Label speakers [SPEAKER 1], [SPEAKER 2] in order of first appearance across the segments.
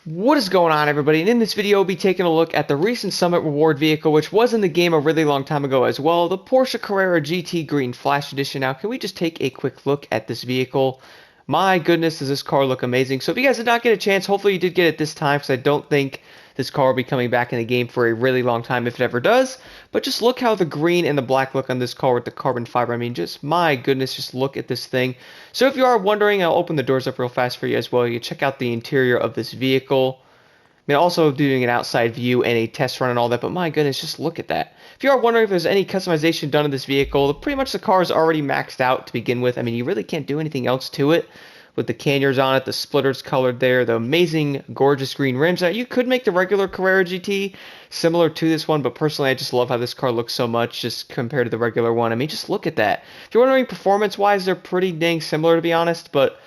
[SPEAKER 1] What is going on, everybody? And in this video, we'll be taking a look at the recent Summit Reward vehicle, which was in the game a really long time ago as well, the Porsche Carrera GT Green Flash Edition. Now, can we just take a quick look at this vehicle? My goodness, does this car look amazing. So if you guys did not get a chance, hopefully you did get it this time, because I don't think this car will be coming back in the game for a really long time if it ever does. But just look how the green and the black look on this car with the carbon fiber. I mean, just my goodness, just look at this thing. So if you are wondering, I'll open the doors up real fast for you as well. You can check out the interior of this vehicle. I mean, also doing an outside view and a test run and all that, but my goodness, just look at that. If you are wondering if there's any customization done in this vehicle, pretty much the car is already maxed out to begin with. I mean, you really can't do anything else to it. With the canyons on it, the splitters colored there, the amazing, gorgeous green rims. Now, you could make the regular Carrera GT similar to this one, but personally, I just love how this car looks so much just compared to the regular one. I mean, just look at that. If you're wondering performance-wise, they're pretty dang similar, to be honest, but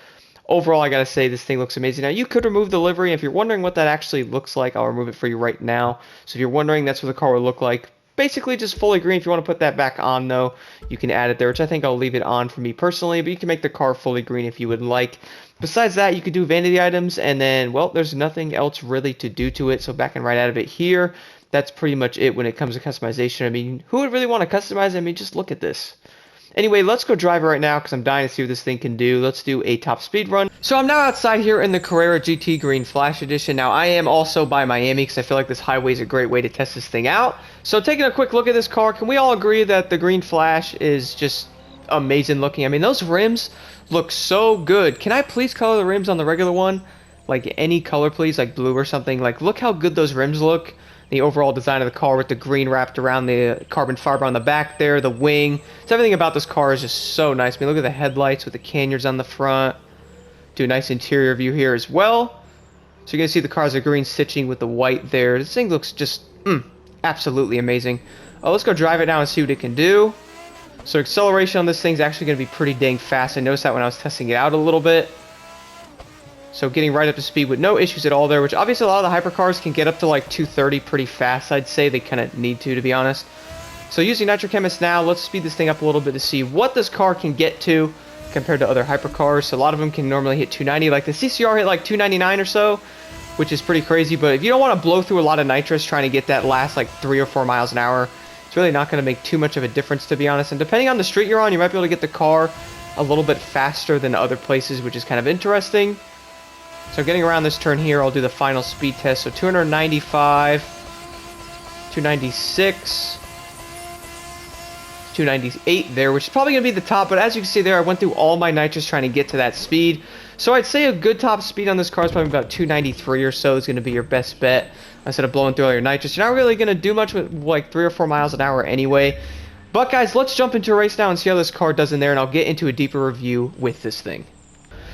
[SPEAKER 1] overall, I gotta say, this thing looks amazing. Now, you could remove the livery. If you're wondering what that actually looks like, I'll remove it for you right now. So if you're wondering, that's what the car would look like. Basically, just fully green. If you want to put that back on, though, you can add it there, which I think I'll leave it on for me personally, but you can make the car fully green if you would like. Besides that, you could do vanity items, and then, well, there's nothing else really to do to it, so backing right out of it here, that's pretty much it when it comes to customization. I mean, who would really want to customize it? I mean, just look at this. Anyway, let's go drive it right now because I'm dying to see what this thing can do. Let's do a top speed run. So I'm now outside here in the Carrera GT Green Flash Edition. Now, I am also by Miami because I feel like this highway is a great way to test this thing out. So taking a quick look at this car, can we all agree that the Green Flash is just amazing looking? I mean, those rims look so good. Can I please color the rims on the regular one? Like any color, please, like blue or something. Like, look how good those rims look. The overall design of the car with the green wrapped around the carbon fiber on the back there, the wing. So everything about this car is just so nice. I mean, look at the headlights with the canyons on the front. Do a nice interior view here as well. So you're going to see the cars are green stitching with the white there. This thing looks just absolutely amazing. Let's go drive it now and see what it can do. So acceleration on this thing is actually going to be pretty dang fast. I noticed that when I was testing it out a little bit. So getting right up to speed with no issues at all there, which obviously a lot of the hypercars can get up to like 230 pretty fast, I'd say. They kind of need to be honest. So using Nitrochemist now, let's speed this thing up a little bit to see what this car can get to compared to other hypercars. So a lot of them can normally hit 290, like the CCR hit like 299 or so, which is pretty crazy. But if you don't want to blow through a lot of nitrous trying to get that last like 3 or 4 miles an hour, it's really not going to make too much of a difference, to be honest. And depending on the street you're on, you might be able to get the car a little bit faster than other places, which is kind of interesting. So getting around this turn here, I'll do the final speed test. So 295, 296, 298 there, which is probably going to be the top. But as you can see there, I went through all my nitrous trying to get to that speed. So I'd say a good top speed on this car is probably about 293 or so is going to be your best bet. Instead of blowing through all your nitrous, you're not really going to do much with like 3 or 4 miles an hour anyway. But guys, let's jump into a race now and see how this car does in there, and I'll get into a deeper review with this thing.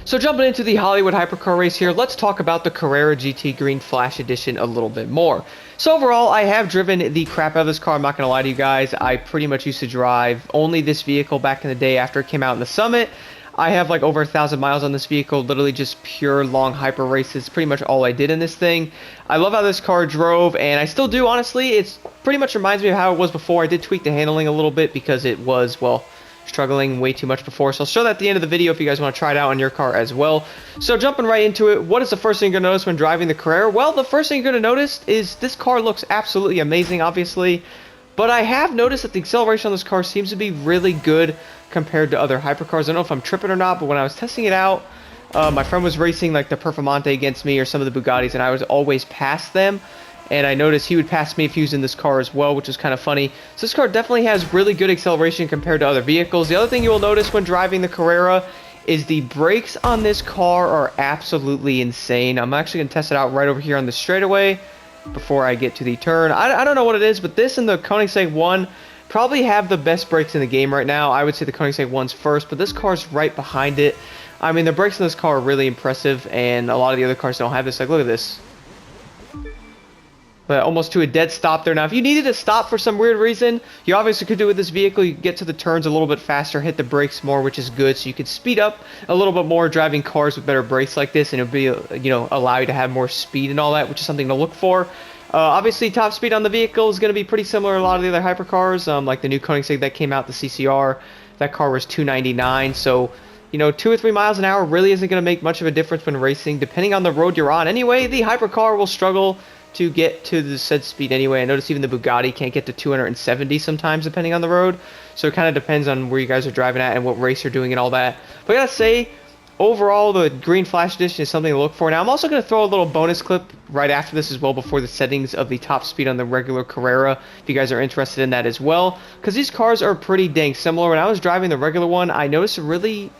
[SPEAKER 1] So jumping into the Hollywood hypercar race here, let's talk about the Carrera GT Green Flash Edition a little bit more. So overall, I have driven the crap out of this car. I'm not going to lie to you guys. I pretty much used to drive only this vehicle back in the day after it came out in the Summit. I have like over 1,000 miles on this vehicle, literally just pure long hyper races. Pretty much all I did in this thing. I love how this car drove, and I still do, honestly. It's pretty much reminds me of how it was before. I did tweak the handling a little bit because it was, well, struggling way too much before. So I'll show that at the end of the video if you guys want to try it out on your car as well. So jumping right into it, what is the first thing you're going to notice when driving the Carrera? Well, the first thing you're going to notice is this car looks absolutely amazing, obviously. But I have noticed that the acceleration on this car seems to be really good compared to other hypercars. I don't know if I'm tripping or not, but when I was testing it out, my friend was racing like the Performante against me or some of the Bugattis, and I was always past them. And I noticed he would pass me if he was in this car as well, which is kind of funny. So this car definitely has really good acceleration compared to other vehicles. The other thing you will notice when driving the Carrera is the brakes on this car are absolutely insane. I'm actually going to test it out right over here on the straightaway before I get to the turn. I don't know what it is, but this and the Koenigsegg 1 probably have the best brakes in the game right now. I would say the Koenigsegg 1's first, but this car's right behind it. I mean, the brakes on this car are really impressive, and a lot of the other cars don't have this. Like, look at this. But almost to a dead stop there. Now, if you needed to stop for some weird reason, you obviously could do it with this vehicle. You could get to the turns a little bit faster, hit the brakes more, which is good. So you could speed up a little bit more driving cars with better brakes like this, and it'll be, you know, allow you to have more speed and all that, which is something to look for. Obviously, top speed on the vehicle is going to be pretty similar to a lot of the other hypercars, like the new Koenigsegg that came out, the CCR. That car was 299, so You know, 2 or 3 miles an hour really isn't going to make much of a difference when racing, depending on the road you're on. Anyway, the hypercar will struggle to get to the said speed anyway. I notice even the Bugatti can't get to 270 sometimes, depending on the road. So it kind of depends on where you guys are driving at and what race you're doing and all that. But I gotta say, overall, the Green Flash Edition is something to look for. Now, I'm also going to throw a little bonus clip right after this as well, before the settings of the top speed on the regular Carrera, if you guys are interested in that as well. Because these cars are pretty dang similar. When I was driving the regular one, I noticed a really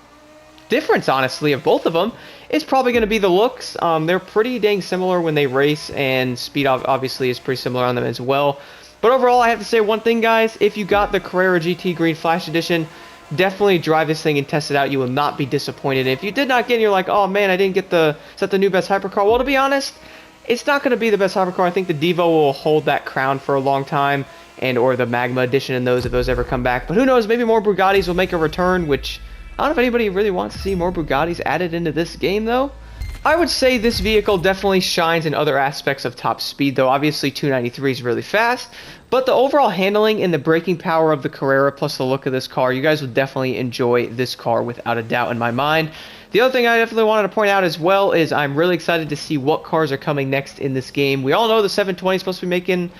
[SPEAKER 1] difference, honestly, of both of them. It's probably going to be the looks. They're pretty dang similar when they race, and speed obviously is pretty similar on them as well. But overall, I have to say one thing, guys. If you got the Carrera GT Green Flash Edition, definitely drive this thing and test it out. You will not be disappointed. If you did not get it, you're like, oh man, I didn't get is that the new best hypercar? Well, to be honest, it's not going to be the best hypercar. I think the Devo will hold that crown for a long time, and or the Magma Edition and those, if those ever come back. But who knows, maybe more Bugattis will make a return, which I don't know if anybody really wants to see more Bugattis added into this game, though. I would say this vehicle definitely shines in other aspects of top speed, though obviously 293 is really fast. But the overall handling and the braking power of the Carrera, plus the look of this car, you guys would definitely enjoy this car without a doubt in my mind. The other thing I definitely wanted to point out as well is I'm really excited to see what cars are coming next in this game. We all know the 720 is supposed to be making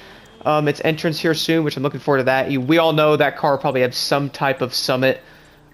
[SPEAKER 1] its entrance here soon, which I'm looking forward to that. We all know that car probably has some type of Summit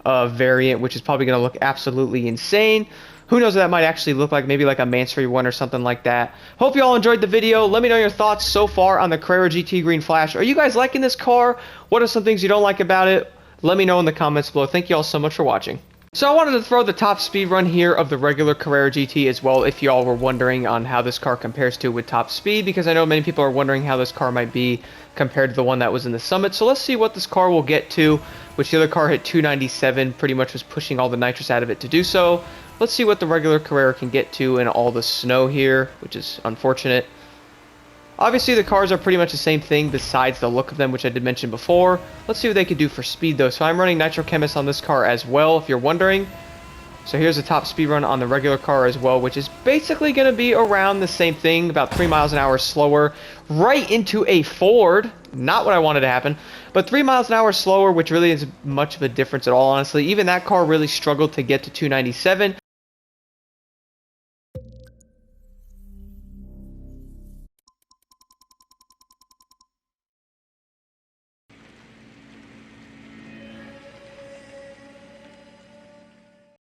[SPEAKER 1] variant, which is probably going to look absolutely insane. Who knows what that might actually look like, maybe like a Mansory one or something like that. Hope you all enjoyed the video. Let me know your thoughts so far on the Carrera GT Green Flash. Are you guys liking this car? What are some things you don't like about it? Let me know in the comments below. Thank you all so much for watching. So I wanted to throw the top speed run here of the regular Carrera GT as well, if you all were wondering on how this car compares to with top speed, because I know many people are wondering how this car might be compared to the one that was in the Summit. So let's see what this car will get to, which the other car hit 297, pretty much was pushing all the nitrous out of it to do so. Let's see what the regular Carrera can get to in all the snow here, which is unfortunate. Obviously, the cars are pretty much the same thing besides the look of them, which I did mention before. Let's see what they can do for speed, though. So I'm running Nitro Chemist on this car as well, if you're wondering. So here's the top speed run on the regular car as well, which is basically going to be around the same thing, about 3 miles an hour slower, right into a Ford. Not what I wanted to happen, but 3 miles an hour slower, which really isn't much of a difference at all, honestly. Even that car really struggled to get to 297.